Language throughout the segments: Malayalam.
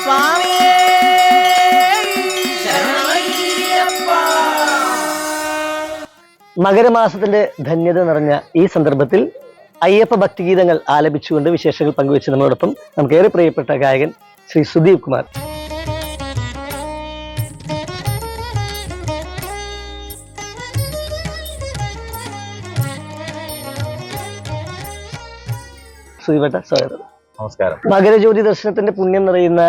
സ്വാമിയേ മകരമാസത്തിന്റെ ധന്യത നിറഞ്ഞ ഈ സന്ദർഭത്തിൽ അയ്യപ്പ ഭക്തിഗീതങ്ങൾ ആലപിച്ചുകൊണ്ട് വിശേഷങ്ങൾ പങ്കുവെച്ച് നമ്മളോടൊപ്പം നമുക്കേറെ പ്രിയപ്പെട്ട ഗായകൻ ശ്രീ സുദീപ് കുമാർ. സുദീപേട്ട സ്വാഗതം. നമസ്കാരം. മകരജ്യോതി ദർശനത്തിന്റെ പുണ്യം നിറയുന്ന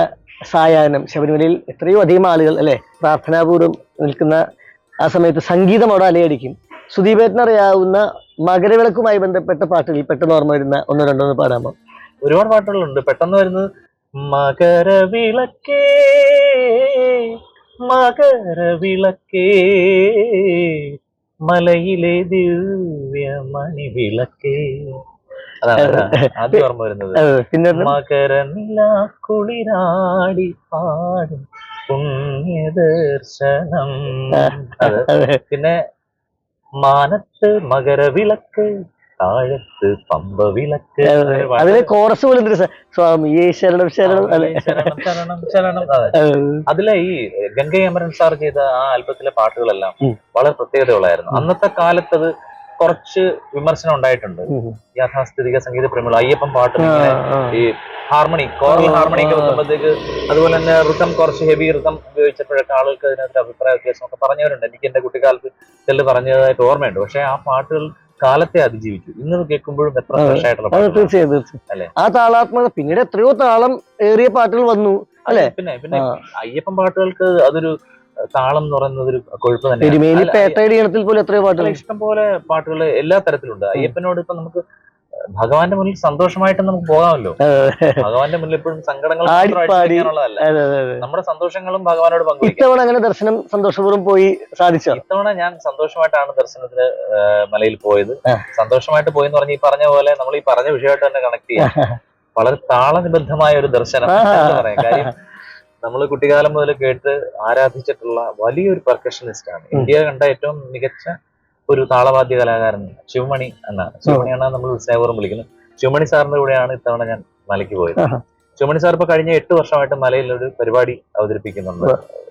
സായാഹ്നം ശബരിമലയിൽ എത്രയോ അധികം ആളുകൾ അല്ലെ പ്രാർത്ഥനാപൂർവ്വം നിൽക്കുന്ന ആ സമയത്ത് സംഗീതം അവിടെ അലയടിക്കും. സുദീപേട്ടനറിയാവുന്ന മകരവിളക്കുമായി ബന്ധപ്പെട്ട പാട്ടുകൾ പെട്ടെന്ന് ഓർമ്മ വരുന്ന ഒന്നോ രണ്ടോ പാടാമോ? ഒരുപാട് പാട്ടുകളുണ്ട്. പെട്ടെന്ന് വരുന്നത് മകരവിളക്കേ മകരവിളക്കേ മലയിലെ ദിവ്യമണി വിളക്കേ, അതാണ് ആദ്യം ഓർമ്മ വരുന്നത്. പിന്നെ മകരനില കുളിരാടി പാടും പുണ്യദർശനം. പിന്നെ മാനത്ത് മകരവിളക്ക്, താഴത്ത് പമ്പ വിളക്ക്. അതിലെ കോറസ് പോലും സ്വാമിയേ ശരണം ശരണം ശരണം ശരണം ശരണം. അതിലെ ഈ ഗംഗൈ അമരൻ സാർ ചെയ്ത ആ ആൽബത്തിലെ പാട്ടുകളെല്ലാം വളരെ പ്രത്യേകതയുള്ളായിരുന്നു. അന്നത്തെ കാലത്ത് അത് കുറച്ച് വിമർശനം ഉണ്ടായിട്ടുണ്ട്. യാഥാസ്ഥിതിക സംഗീത പ്രേമികൾ അയ്യപ്പൻ പാട്ട് ഈ ഹാർമണി, കോറൽ ഹാർമണി ഒക്കെ വെക്കുമ്പോഴത്തേക്ക്, അതുപോലെ തന്നെ ഋതം കുറച്ച് ഹെവി ഋതം ഉപയോഗിച്ചപ്പോഴൊക്കെ ആളുകൾക്ക് അതിനകത്ത് അഭിപ്രായ വ്യത്യാസം ഒക്കെ പറഞ്ഞവരുണ്ട്. എനിക്ക് എന്റെ കുട്ടിക്കാലത്ത് ചിലർ പറഞ്ഞതായിട്ട് ഓർമ്മയുണ്ട്. പക്ഷെ ആ പാട്ടുകൾ കാലത്തെ അതിജീവിച്ചു. ഇന്ന് കേൾക്കുമ്പോഴും എത്ര ഫ്രഷ് ആയിട്ടുള്ള അല്ലെ ആ താളാത്മക. പിന്നീട് എത്രയോ താളം ഏറിയ പാട്ടുകൾ വന്നു അല്ലെ. പിന്നെ അയ്യപ്പൻ പാട്ടുകൾക്ക് അതൊരു താളം എന്ന് പറയുന്നത് ഒരു കൊഴുപ്പ് തന്നെ. ഇഷ്ടം പോലെ പാട്ടുകൾ എല്ലാ തരത്തിലുണ്ട്. അയ്യപ്പനോട് ഇപ്പൊ നമുക്ക് ഭഗവാന്റെ മുന്നിൽ സന്തോഷമായിട്ട് നമുക്ക് പോകാമല്ലോ. ഭഗവാന്റെ മുന്നിൽ എപ്പോഴും സങ്കടങ്ങൾ ഉള്ളതല്ല, നമ്മുടെ സന്തോഷങ്ങളും ഭഗവാനോട് പങ്കുവയ്ക്കാം. അങ്ങനെ ദർശനം സന്തോഷപൂർവ്വം പോയി സാധിച്ചു. ഇത്തവണ ഞാൻ സന്തോഷമായിട്ടാണ് ദർശനത്തിന് മലയിൽ പോയത്. സന്തോഷമായിട്ട് പോയെന്ന് പറഞ്ഞ ഈ പറഞ്ഞ പോലെ നമ്മൾ ഈ പറഞ്ഞ വിഷയമായിട്ട് തന്നെ കണക്ട് ചെയ്യാം. വളരെ താളനിബദ്ധമായ ഒരു ദർശനം എന്ന് പറയാം. കാര്യം നമ്മൾ കുട്ടിക്കാലം മുതൽ കേട്ട് ആരാധിച്ചിട്ടുള്ള വലിയൊരു പെർക്കഷനിസ്റ്റ് ആണ്. ഇന്ത്യ കണ്ട ഏറ്റവും മികച്ച ഒരു താളവാദ്യ കലാകാരൻ ശിവമണി എന്നാണ്. ശിവമണിയാണ് നമ്മൾ ഉത്സാഹപൂർവ്വം വിളിക്കുന്നത്. ശിവമണി സാറിന്റെ കൂടെയാണ് ഇത്തവണ ഞാൻ മലയ്ക്ക് പോയത്. ശിവമണി സാർ ഇപ്പൊ കഴിഞ്ഞ 8 വർഷമായിട്ട് മലയിൽ ഒരു പരിപാടി അവതരിപ്പിക്കുന്നുണ്ട്,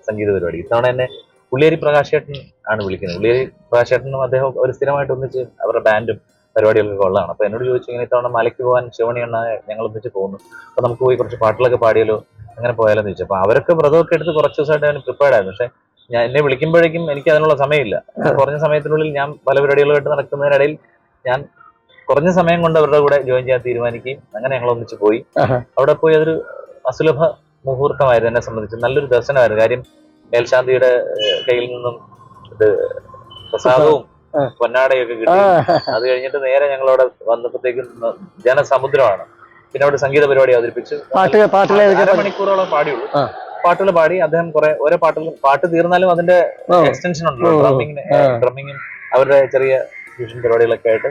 സംഗീത പരിപാടി. ഇത്തവണ എന്നെ ഉള്ളിയേരി പ്രകാശേട്ടൻ ആണ് വിളിക്കുന്നത്. ഉള്ളിയേരി പ്രകാശേട്ടനും അദ്ദേഹം ഒരു സ്ഥിരമായിട്ട് ഒന്നിച്ച് അവരുടെ ബാൻഡും പരിപാടികളൊക്കെ ഉള്ളതാണ്. അപ്പൊ എന്നോട് ചോദിച്ചു, ഇങ്ങനെ ഇത്തവണ മലയ്ക്ക് പോകാൻ ശിവമണി എണ്ണ ഞങ്ങൾ ഒന്നിച്ച് പോകുന്നു, അപ്പൊ നമുക്ക് പോയി കുറച്ച് പാട്ടുകളൊക്കെ പാടിയാലോ, അങ്ങനെ പോയാലോ എന്ന് ചോദിച്ചു. അപ്പൊ അവരൊക്കെ വ്രതമൊക്കെ എടുത്ത് കുറച്ച് ദിവസമായിട്ട് ഞാൻ പ്രിപ്പയർഡ് ആയിരുന്നു. പക്ഷെ ഞാൻ എന്നെ വിളിക്കുമ്പോഴേക്കും എനിക്ക് അതിനുള്ള സമയമില്ല. കുറഞ്ഞ സമയത്തിനുള്ളിൽ ഞാൻ പല പരിപാടികളുമായിട്ട് നടക്കുന്നതിനിടയിൽ ഞാൻ കുറഞ്ഞ സമയം കൊണ്ട് അവരുടെ കൂടെ ജോയിൻ ചെയ്യാൻ തീരുമാനിക്കുകയും അങ്ങനെ ഞങ്ങൾ ഒന്നിച്ച് പോയി. അവിടെ പോയി അതൊരു അസുലഭ മുഹൂർത്തമായിരുന്നു. എന്നെ സംബന്ധിച്ച് നല്ലൊരു ദർശനമായിരുന്നു. കാര്യം മേൽശാന്തിയുടെ കയ്യിൽ നിന്നും ഇത് പ്രസാദവും പൊന്നാടയൊക്കെ കിട്ടി. അത് കഴിഞ്ഞിട്ട് നേരെ ഞങ്ങളവിടെ വന്നപ്പോഴത്തേക്കും ജനസമുദ്രമാണ്. പിന്നെ അവിടെ സംഗീത പരിപാടി അവതരിപ്പിച്ചു. 1.5 മണിക്കൂറോളം പാടിയുള്ളൂ. പാട്ടുകൾ പാടി. അദ്ദേഹം ഓരോ പാട്ട് തീർന്നാലും അതിന്റെ എക്സ്റ്റൻഷൻ ഉണ്ടല്ലോ, ഡ്രമ്മിങ്ങും അവരുടെ ചെറിയ ഫ്യൂഷൻ പരിപാടികളൊക്കെ ആയിട്ട്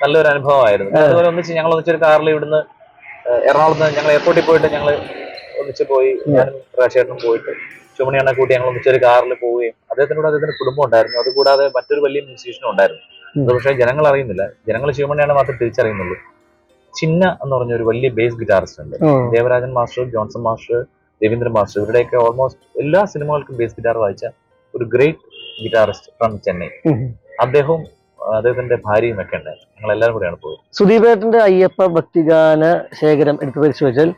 നല്ലൊരു അനുഭവമായിരുന്നു. അതുപോലെ ഞങ്ങൾ ഒന്നിച്ചൊരു കാറിൽ ഇവിടുന്ന് എറണാകുളത്ത് ഞങ്ങൾ എയർപോർട്ടിൽ പോയിട്ട് ഞങ്ങൾ ഒന്നിച്ച് പോയി. ഞാനും പ്രകാശേട്ടനും പോയിട്ട് ചുമണിയണ്ണ കൂട്ടി ഞങ്ങൾ ഒന്നിച്ചൊരു കാറിൽ പോവുകയും അദ്ദേഹത്തിന്റെ കുടുംബം ഉണ്ടായിരുന്നു. അതുകൂടാതെ മറ്റൊരു വലിയ മ്യൂസീഷ്യനും ഉണ്ടായിരുന്നു. അത് പക്ഷേ ജനങ്ങൾ അറിയുന്നില്ല. ജനങ്ങൾ ശിവമണിയാണ് മാത്രം തിരിച്ചറിയുന്നുള്ളൂ. ചിന്ന എന്ന് പറഞ്ഞ ഒരു വലിയ ബേസ് ഗിറ്റാറിസ്റ്റ് ഉണ്ട്. Devarajan master, Johnson master, Raveendran master, ഇവരുടെയൊക്കെ ഓൾമോസ്റ്റ് എല്ലാ സിനിമകൾക്കും ബേസ് ഗിറ്റാർ വായിച്ച ഒരു ഗ്രേറ്റ് ഗിറ്റാറിസ്റ്റ് ഫ്രം ചെന്നൈ. അദ്ദേഹവും അദ്ദേഹത്തിന്റെ ഭാര്യയും ഒക്കെ ഉണ്ടായിരുന്നു. ഞങ്ങൾ എല്ലാവരും കൂടെയാണ് പോയത്. സുദീപേട്ടന്റെ അയ്യപ്പ ഭക്തിഗാന ശേഖരം എടുത്തു പരിശോധിച്ചാൽ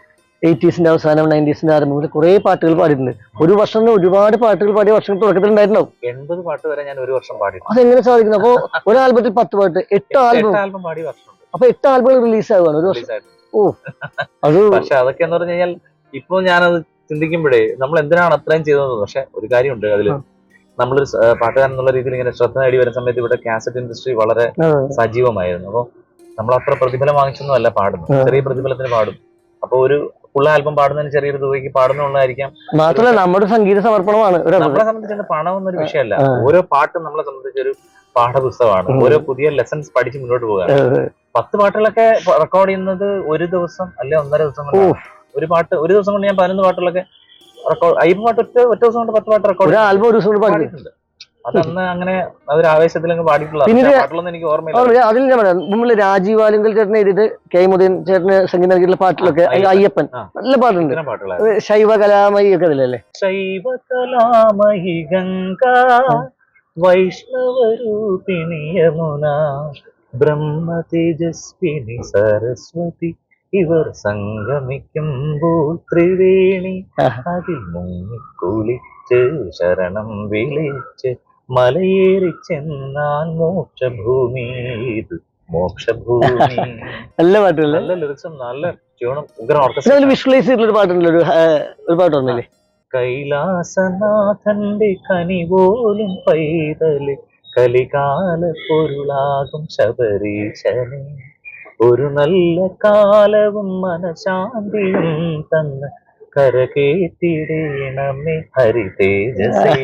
80s അവസാനം 90s ആരംഭത്തിൽ കുറെ പാട്ടുകൾ പാടിയിട്ടുണ്ട്. ഒരു വർഷം ഒരുപാട് പാട്ടുകൾ പാടിയ വർഷം തുടക്കത്തിലുണ്ടായിട്ടുണ്ടാവും. 80 പാട്ട് വരെ ഞാൻ ഒരു വർഷം പാടി. അതെങ്ങനെ സാധിക്കുന്നു? അപ്പൊ ഒരു ആൽബത്തിൽ 10 പാട്ട്, 8 ആൽബം പാടിയ വർഷം. അപ്പൊ 8 ആൽബങ്ങൾ റിലീസ് ആവുകയാണ് ഒരു വർഷം. അത് പക്ഷെ അതൊക്കെ എന്ന് പറഞ്ഞു കഴിഞ്ഞാൽ ഇപ്പൊ ഞാനത് ചിന്തിക്കുമ്പോഴേ നമ്മൾ എന്തിനാണ് അത്രയും ചെയ്തത്. പക്ഷെ ഒരു കാര്യമുണ്ട്, അതില് നമ്മളൊരു പാട്ടുകാരൻ എന്നുള്ള രീതിയിൽ ഇങ്ങനെ ശ്രദ്ധ നേടി വരുന്ന സമയത്ത് ഇവിടെ കാസറ്റ് ഇൻഡസ്ട്രി വളരെ സജീവമായിരുന്നു. അപ്പൊ നമ്മൾ അത്ര പ്രതിഫലം വാങ്ങിച്ചൊന്നും അല്ല പാടുന്നു, ചെറിയ പ്രതിഫലത്തിന് പാടും. അപ്പൊ ഒരു ഫുൾ ആൽബം പാടുന്നതിന് ചെറിയൊരു തുകയ്ക്ക് പാടുന്നുള്ളതായിരിക്കാം. മാത്രമല്ല നമ്മുടെ സംഗീത സമർപ്പണമാണ്. നമ്മളെ സംബന്ധിച്ച് പണം എന്നൊരു വിഷയമല്ല. ഓരോ പാട്ടും നമ്മളെ സംബന്ധിച്ച് ഒരു പാഠപുസ്തകമാണ്. ഓരോ പുതിയ ലെസൺസ് പഠിച്ച് മുന്നോട്ട് പോകാൻ. 10 പാട്ടുകളൊക്കെ റെക്കോർഡ് ചെയ്യുന്നത് ഒരു ദിവസം അല്ലെ 1.5 ദിവസം കൊണ്ട്. ഒരു പാട്ട് ഒരു ദിവസം കൊണ്ട് ഞാൻ 11 പാട്ടുകളൊക്കെ റെക്കോർഡ്. അയ്യപ്പ പാട്ട് ഒറ്റ ദിവസം കൊണ്ട് 10 പാട്ട് റെക്കോർഡ്. ആൽബം ഒരു ദിവസം കൊണ്ട് പാടിയിട്ടുണ്ട്. അതന്ന് അങ്ങനെ അതൊരു ആവേശത്തിലങ്ങ് പാടിയിട്ടുള്ള പാട്ടുകളൊന്നും എനിക്ക് ഓർമ്മയില്ല. അതിൽ ഞാൻ പറയാം, മുമ്പിൽ രാജീവ് ആലുങ്കൽ ചേട്ടനെ എഴുതിയിട്ട് കെ മുദീൻ ചേട്ടന് സംഗീതം നൽകിയിട്ടുള്ള പാട്ടിലൊക്കെ അയ്യപ്പൻ നല്ല പാട്ടുണ്ട്. ശൈവ കലാമയി ഒക്കെ അതിലല്ലേ? ശൈവ കലാമയി ഗംഗ വൈഷ്ണവരൂപിണി യമുന ബ്രഹ്മ തേജസ്വിനി സരസ്വതി ഇവർ സംഗമിക്കുമ്പോൾ ത്രിവേണി അതിൽ മുങ്ങിക്കുളിച്ച് ശരണം വിളിച്ച് മലയേറി ചെന്നാൻ മോക്ഷഭൂമി, ഇത് മോക്ഷഭൂമി. നല്ല പാട്ടല്ലേ? നല്ല ലിറിക്സും നല്ല ട്യൂണും ഉഗ്ര ഓർക്കസ്ട്ര. വിഷ്വലൈസ് ചെയ്തിട്ടുള്ള ഒരു പാട്ടുണ്ടല്ലോ, ഒരു പാട്ട് ഓർമ്മയില്ലേ? കൈലാസനാഥന്റെ കനി പോലും പൈതല് കലികാല പൊരുളാകും ശബരീശനെ ഒരു നല്ല കാലവും മനശാന്തിയും തന്ന് കരകേറ്റിടേണമേ ഹരിതേജസേ.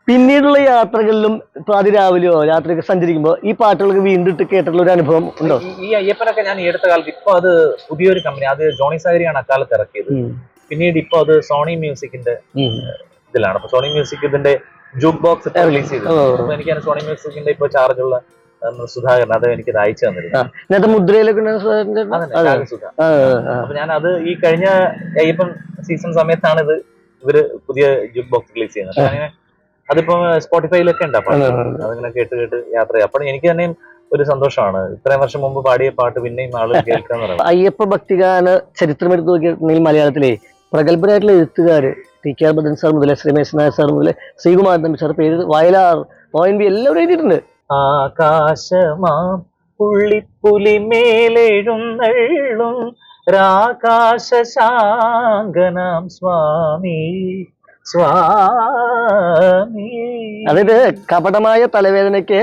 പിന്നീടുള്ള യാത്രകളിലും പാതിരാവിലെയോ രാത്രിയൊക്കെ സഞ്ചരിക്കുമ്പോ ഈ പാട്ടുകളൊക്കെ വീണ്ടും കേട്ടിട്ടുള്ള ഒരു അനുഭവം ഉണ്ടോ? ഈ അയ്യപ്പനൊക്കെ ഞാൻ ഈ അടുത്ത കാലത്ത്, ഇപ്പൊ അത് പുതിയൊരു കമ്പനി, അത് ജോണി സാഗരിയാണ് അക്കാലത്ത് ഇറക്കിയത്. പിന്നീട് ഇപ്പൊ അത് സോണി മ്യൂസിക്കിന്റെ ഇതിലാണ്. അപ്പൊ സോണി മ്യൂസിക് ഇതിന്റെ ജൂക്ക് ബോക്സ് റിലീസ് ചെയ്തു. അപ്പൊ എനിക്ക് സോണി മ്യൂസിക്കിന്റെ ഇപ്പൊ ചാർജുള്ള സുധാകരൻ അത് എനിക്ക് അയച്ചു തന്നിരുന്നു. മുദ്രയിലൊക്കെ. അപ്പൊ ഞാൻ അത് ഈ കഴിഞ്ഞ അയ്യപ്പൻ സീസൺ സമയത്താണ് ഇവര് പുതിയ ജൂക്ക് ബോക്സ് റിലീസ് ചെയ്യുന്നത്. അപ്പൊ അങ്ങനെ അതിപ്പോ സ്പോട്ടിഫൈയിലൊക്കെ ഉണ്ട്. അപ്പൊ അതിങ്ങനെ കേട്ട് യാത്ര ചെയ്യാം. അപ്പോൾ എനിക്ക് തന്നെയും ഒരു സന്തോഷമാണ് ഇത്രയും വർഷം മുമ്പ് പാടിയ പാട്ട് പിന്നെയും ആളുകൾ കേൾക്കാന്ന് പറയുന്നത്. അയ്യപ്പ ഭക്തിഗാന ചരിത്രം എടുത്തു നോക്കിയിട്ടുണ്ടെങ്കിൽ മലയാളത്തിലെ പ്രഗത്ഭരായിട്ടുള്ള എഴുത്തുകാര് ടി.കെ.ആർ. ഭദ്രൻ സാർ മുതലേ ശ്രീമേശ് നായർ സാർ മുതലേ ശ്രീകുമാരൻ തമ്പി സാർ, പേര് വയലാർ, ONV എല്ലാവരും എഴുതിയിട്ടുണ്ട്. ആകാശമാം പുള്ളിപ്പുലി മേലെഴുന്നള്ളും രാകാശ ശാങ്കനാം സ്വാമി സ്വാമി. അതായത് കപടമായ തലവേദനയ്ക്ക്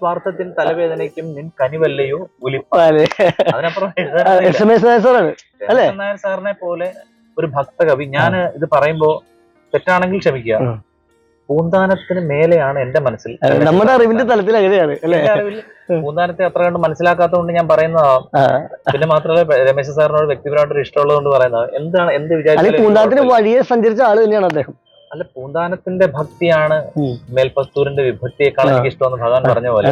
സ്വാർത്ഥത്തിൻ തലവേദനയ്ക്കും നിൻ കനിവല്ലയോ ഉലിപ്പാല്. അതിനപ്പുറം നായർ സാറിനെ പോലെ ഒരു ഭക്തകവി. ഞാൻ ഇത് പറയുമ്പോ തെറ്റാണെങ്കിൽ ക്ഷമിക്കുക. പൂന്താനത്തിന് മേലെയാണ് എന്റെ മനസ്സിൽ, നമ്മുടെ അറിവിന്റെ തലത്തിൽ അങ്ങനെയാണ്. പൂന്താനത്തെ അത്ര കണ്ട് മനസ്സിലാക്കാത്തതുകൊണ്ട് ഞാൻ പറയുന്നതാവും. പിന്നെ മാത്രമല്ല രമേശ് സാറിനോട് വ്യക്തിപരമായിട്ടൊരു ഇഷ്ടമുള്ളത് കൊണ്ട് പറയുന്നത്. എന്ത് വിചാരിച്ചാലും പൂന്താനത്തിന് വഴിയെ സഞ്ചരിച്ച ആള് തന്നെയാണ് അദ്ദേഹം. അല്ല, പൂന്താനത്തിന്റെ ഭക്തിയാണ് മേൽപ്പത്തൂരിന്റെ വിഭക്തിയേക്കാൾ എനിക്ക് ഇഷ്ടമെന്ന് ഭഗവാൻ പറഞ്ഞ പോലെ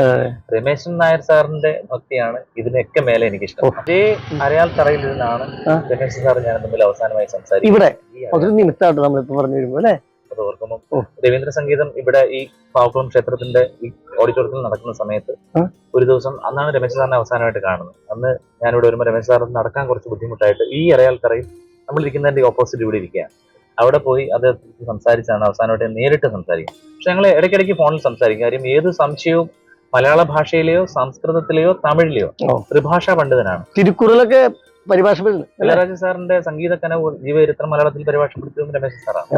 രമേശൻ നായർ സാറിന്റെ ഭക്തിയാണ് ഇതിനൊക്കെ മേലെ എനിക്ക് ഇഷ്ടം. അതേ അരയാൽ തറയിൽ നിന്നാണ് രമേശൻ സാർ ഞാൻ തമ്മിൽ അവസാനമായി സംസാരിക്കും. ഇവിടെ നിമിത്തമായിട്ട് നമ്മളിപ്പോ പറഞ്ഞു വരുമ്പോ അല്ലെ, അത് ഓർക്കുമ്പോൾ രവീന്ദ്ര സംഗീതം ഇവിടെ ഈ പാവക്കുളം ക്ഷേത്രത്തിന്റെ ഈ ഓഡിറ്റോറിയത്തിൽ നടക്കുന്ന സമയത്ത് ഒരു ദിവസം അന്നാണ് രമേശ് സാറിനെ അവസാനമായിട്ട് കാണുന്നത്. അന്ന് ഞാനിവിടെ വരുമ്പോൾ രമേശ് സാർ നടക്കാൻ കുറച്ച് ബുദ്ധിമുട്ടായിട്ട് ഈ അരയാൽ തറയിൽ നമ്മളിരിക്കുന്നതിന്റെ ഓപ്പോസിറ്റ് ഇവിടെ ഇരിക്കുകയാണ്. അവിടെ പോയി അദ്ദേഹത്തിന് സംസാരിച്ചാണ് അവസാനമായിട്ട് നേരിട്ട് സംസാരിക്കും. പക്ഷെ ഞങ്ങൾ ഇടയ്ക്കിടയ്ക്ക് ഫോണിൽ സംസാരിക്കും. കാര്യം ഏത് സംശയവും മലയാള ഭാഷയിലെയോ സംസ്കൃതത്തിലെയോ തമിഴിലെയോ ത്രിഭാഷാ പണ്ഡിതനാണ്. തിരുക്കുറളൊക്കെ പരിഭാഷപ്പെടുന്നു. ഇളയരാജ സാറിന്റെ സംഗീത കനവ് ജീവചരിത്രം മലയാളത്തിൽ പരിഭാഷപ്പെടുത്തിയത് രമേശ് സാറാണ്.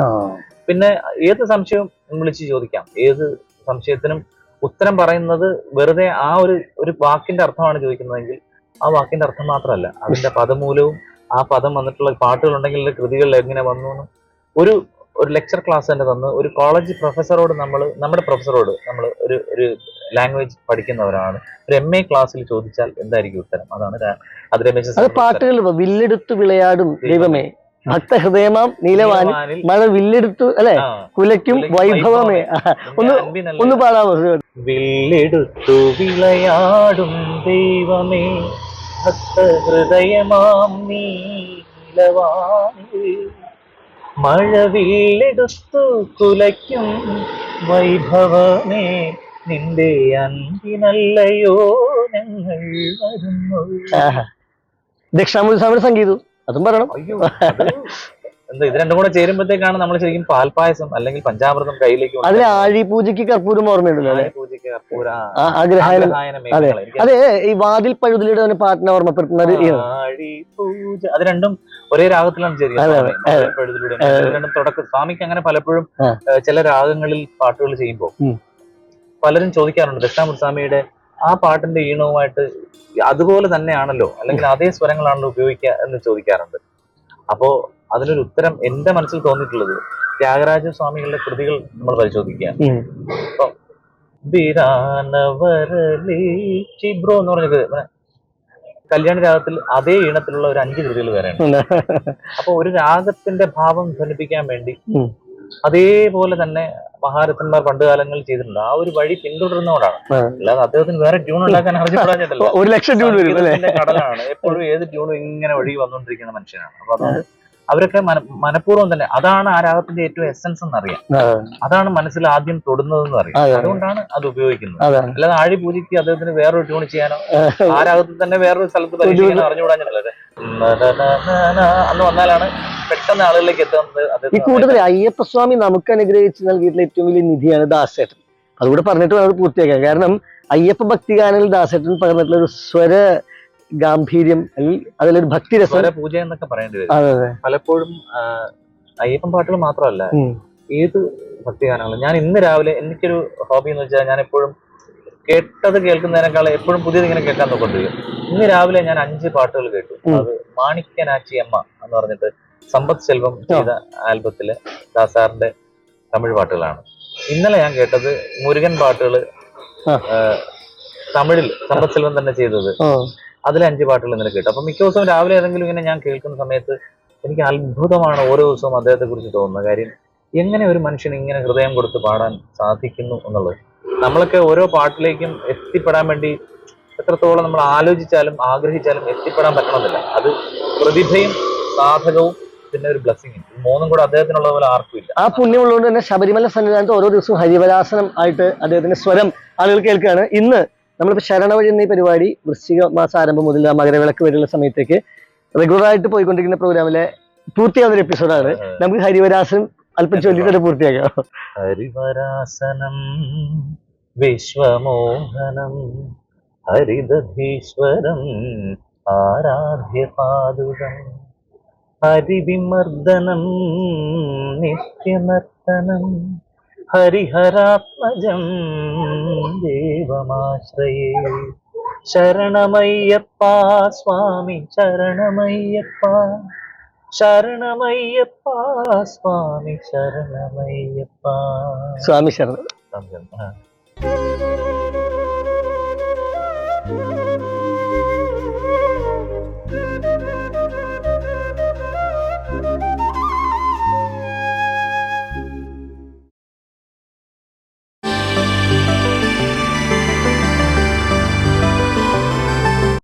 പിന്നെ ഏത് സംശയവും വിളിച്ച് ചോദിക്കാം. ഏത് സംശയത്തിനും ഉത്തരം പറയുന്നത് വെറുതെ ആ ഒരു വാക്കിന്റെ അർത്ഥമാണ് ചോദിക്കുന്നതെങ്കിൽ ആ വാക്കിന്റെ അർത്ഥം മാത്രമല്ല, അതിന്റെ പദമൂലവും ആ പദം വന്നിട്ടുള്ള പാട്ടുകളുണ്ടെങ്കിൽ കൃതികൾ എങ്ങനെ വന്നു ഒരു ലെക്ചർ ക്ലാസ് തന്നെ തന്ന് ഒരു കോളേജ് പ്രൊഫസറോട് നമ്മുടെ പ്രൊഫസറോട് നമ്മൾ ഒരു ലാംഗ്വേജ് പഠിക്കുന്നവരാണ് ഒരു MA ക്ലാസ്സിൽ ചോദിച്ചാൽ എന്തായിരിക്കും ഉത്തരം? അത് രമേശ് പാട്ടുകൾ വില്ലെടുത്തു വിളയാടും ദൈവമേ ഭക്തഹൃദയമാം നീലവാനിൽ മഴ വില്ലെടുത്തു അല്ലെ കുലയ്ക്കും വൈഭവമേ. ഒന്ന് പാടാമോ? വില്ലെടുത്തു വിളയാടും ദൈവമേ ഭക്തഹൃദയമാം നീലവാനിൽ മഴവില്ലെടുത്തു കുലയ്ക്കും വൈഭവമേ നിന്റെ അൻപിനല്ലയോ ഞങ്ങൾ വരുന്നു. ദക്ഷിണാമൂർത്തി സ്വാമിയുടെ സംഗീതം അതും പറയണം. അയ്യോ, എന്താ ഇത് രണ്ടും കൂടെ ചേരുമ്പോഴത്തേക്കാണ് നമ്മൾ ശരിക്കും പാൽപായസം അല്ലെങ്കിൽ പഞ്ചാമൃതം കയ്യിലേക്ക്. അതിലെ ആഴിപൂജയ്ക്ക് കർപ്പൂരം ഓർമ്മയുണ്ടല്ലോ. പൂജയ്ക്ക് കർപ്പൂര അതെ, ഈ വാതിൽ പഴുതിലൂടെ പാട്ടിനെ ഓർമ്മപ്പെടുത്തുന്ന പൂജ. അത് രണ്ടും ഒരേ രാഗത്തിലാണ് രണ്ടും തുടക്കം. സ്വാമിക്ക് അങ്ങനെ പലപ്പോഴും ചില രാഗങ്ങളിൽ പാട്ടുകൾ ചെയ്യുമ്പോൾ പലരും ചോദിക്കാറുണ്ട് ദക്ഷിണാമൂർത്തി സ്വാമിയുടെ ആ പാട്ടിന്റെ ഈണവുമായിട്ട് അതുപോലെ തന്നെയാണല്ലോ അല്ലെങ്കിൽ അതേ സ്വരങ്ങളാണല്ലോ ഉപയോഗിക്കുക എന്ന് ചോദിക്കാറുണ്ട്. അപ്പോ അതിനൊരു ഉത്തരം എന്റെ മനസ്സിൽ തോന്നിയിട്ടുള്ളത് ത്യാഗരാജ സ്വാമികളുടെ കൃതികൾ നമ്മൾ പരിശോധിക്കുക. ഇപ്പൊ ചിബ്രോ എന്ന് പറഞ്ഞ കല്യാണി രാഗത്തിൽ അതേ ഈണത്തിലുള്ള ഒരു 5 കൃതികൾ വേറെയാണ്. അപ്പൊ ഒരു രാഗത്തിന്റെ ഭാവം ധ്വനിപ്പിക്കാൻ വേണ്ടി അതേപോലെ തന്നെ മഹാരഥന്മാർ പണ്ട് കാലങ്ങളിൽ ചെയ്തിട്ടുണ്ട്. ആ ഒരു വഴി പിന്തുടരുന്നതുകൊണ്ടാണ്. അല്ലാതെ അദ്ദേഹത്തിന് വേറെ ട്യൂൺ ഉണ്ടാക്കാൻ അറിഞ്ഞപ്പെടാഞ്ഞിട്ടല്ല. 1,00,000 ട്യൂൺ വരും അല്ലേ? കടലാണ്. എപ്പോഴും ഏത് ട്യൂണും ഇങ്ങനെ ഒഴുകി വന്നുകൊണ്ടിരിക്കുന്ന മനുഷ്യനാണ്. അപ്പൊ അതുകൊണ്ട് അവരൊക്കെ മനഃപൂർവ്വം തന്നെ അതാണ് ആ രാഗത്തിന്റെ ഏറ്റവും എസൻസ് എന്നറിയാം. അതാണ് മനസ്സിൽ ആദ്യം തൊടുന്നതെന്ന് അറിയാം. അതുകൊണ്ടാണ് അത് ഉപയോഗിക്കുന്നത്. അല്ലാതെ ആഴി പൂജയ്ക്ക് അദ്ദേഹത്തിന് വേറൊരു ട്യൂൺ ചെയ്യാനോ ആ രാഗത്തിൽ തന്നെ വേറൊരു സ്ഥലത്ത് പരീക്ഷിക്കാനോ അറിഞ്ഞുകൂടാഞ്ഞിട്ടല്ലേ അന്ന് വന്നാലാണ് പെട്ടെന്ന് ആളുകളിലേക്ക് എത്തുന്നത്. ഈ കൂടുതൽ അയ്യപ്പസ്വാമി നമുക്ക് അനുഗ്രഹിച്ച് നൽകിയിട്ടുള്ള ഏറ്റവും വലിയ നിധിയാണ് ദാസേട്ടൻ. അതുകൂടെ പറഞ്ഞിട്ട് വേണം പൂർത്തിയാക്കാൻ. കാരണം അയ്യപ്പ ഭക്തി ഗാനങ്ങളിൽ ദാസേട്ടൻ പറഞ്ഞിട്ടുള്ള ഒരു സ്വര ഗാംഭീര്യം, അല്ലെങ്കിൽ അതിലൊരു ഭക്തിരസ പൂജ എന്നൊക്കെ പറയേണ്ടി വരും. പലപ്പോഴും അയ്യപ്പൻ പാട്ടുകൾ മാത്രമല്ല, ഏത് ഭക്തിഗാനങ്ങളും. ഞാൻ ഇന്ന് രാവിലെ എനിക്കൊരു ഹോബി എന്ന് വെച്ചാൽ ഞാൻ എപ്പോഴും കേട്ടത് കേൾക്കുന്നതിനേക്കാൾ എപ്പോഴും പുതിയത് ഇങ്ങനെ കേൾക്കാൻ നോക്കൊണ്ടിരിക്കും. ഇന്ന് രാവിലെ ഞാൻ 5 പാട്ടുകൾ കേട്ടു. അത് മാണിക്യനാച്ചി അമ്മ എന്ന് പറഞ്ഞിട്ട് സമ്പത്ത് സെൽവം ചെയ്ത ആൽബത്തിലെ ദാസാറിന്റെ തമിഴ് പാട്ടുകളാണ്. ഇന്നലെ ഞാൻ കേട്ടത് മുരുകൻ പാട്ടുകൾ, തമിഴിൽ സമ്പത്ത് സെൽവം തന്നെ ചെയ്തത്. അതിലെ 5 പാട്ടുകൾ ഇന്നലെ കേട്ടു. അപ്പൊ മിക്ക ദിവസവും രാവിലെ ഏതെങ്കിലും ഇങ്ങനെ ഞാൻ കേൾക്കുന്ന സമയത്ത് എനിക്ക് അത്ഭുതമാണ് ഓരോ ദിവസവും അദ്ദേഹത്തെ കുറിച്ച് തോന്നുന്ന കാര്യം. എങ്ങനെ ഒരു മനുഷ്യന് ഇങ്ങനെ ഹൃദയം കൊടുത്ത് പാടാൻ സാധിക്കുന്നു എന്നുള്ളത്. നമ്മളൊക്കെ ഓരോ പാട്ടിലേക്കും എത്തിപ്പെടാൻ വേണ്ടി എത്രത്തോളം നമ്മൾ ആലോചിച്ചാലും ആഗ്രഹിച്ചാലും എത്തിപ്പെടാൻ പറ്റണമെന്നില്ല. അത് പ്രതിഭയും സാധകവും പിന്നെ ഒരു ബ്ലെസ്സിങ്ങും, മൂന്നും കൂടെ അദ്ദേഹത്തിനുള്ള പോലെ ആർക്കും ഇല്ല. ആ പുണ്യമുള്ളതുകൊണ്ട് തന്നെ ശബരിമല സന്നിധാനത്ത് ഓരോ ദിവസവും ഹരിവരാസനം ആയിട്ട് അദ്ദേഹത്തിന്റെ സ്വരം ആളുകൾ കേൾക്കുകയാണ്. ഇന്ന് നമ്മളിപ്പോൾ ശരണവഴി എന്ന ഈ പരിപാടി വൃശ്ചിക മാസം ആരംഭം മുതൽ മകരവിളക്ക് വരെയുള്ള സമയത്തേക്ക് റെഗുലറായിട്ട് പോയിക്കൊണ്ടിരിക്കുന്ന പ്രോഗ്രാമിലെ പൂർത്തിയാവുന്ന ഒരു എപ്പിസോഡാണ്. നമുക്ക് ഹരിവരാസനം അല്പം ചൊല്ലിട്ട് പൂർത്തിയാക്കാം. ഹരിവരാസനം വിശ്വമോഹനം ഹരിദധീശ്വരം ആരാധ്യപാദുകം ഹരിവിമർദ്ദനം നിത്യമർദ്ദനം ഹരിഹരാത്മജം ദേവമാശ്രയേ. ശരണമയ്യപ്പ സ്വാമി ശരണമയ്യപ്പ, ശരണമയ്യപ്പ സ്വാമി ശരണമയ്യപ്പ. സ്വാമി ശരണം.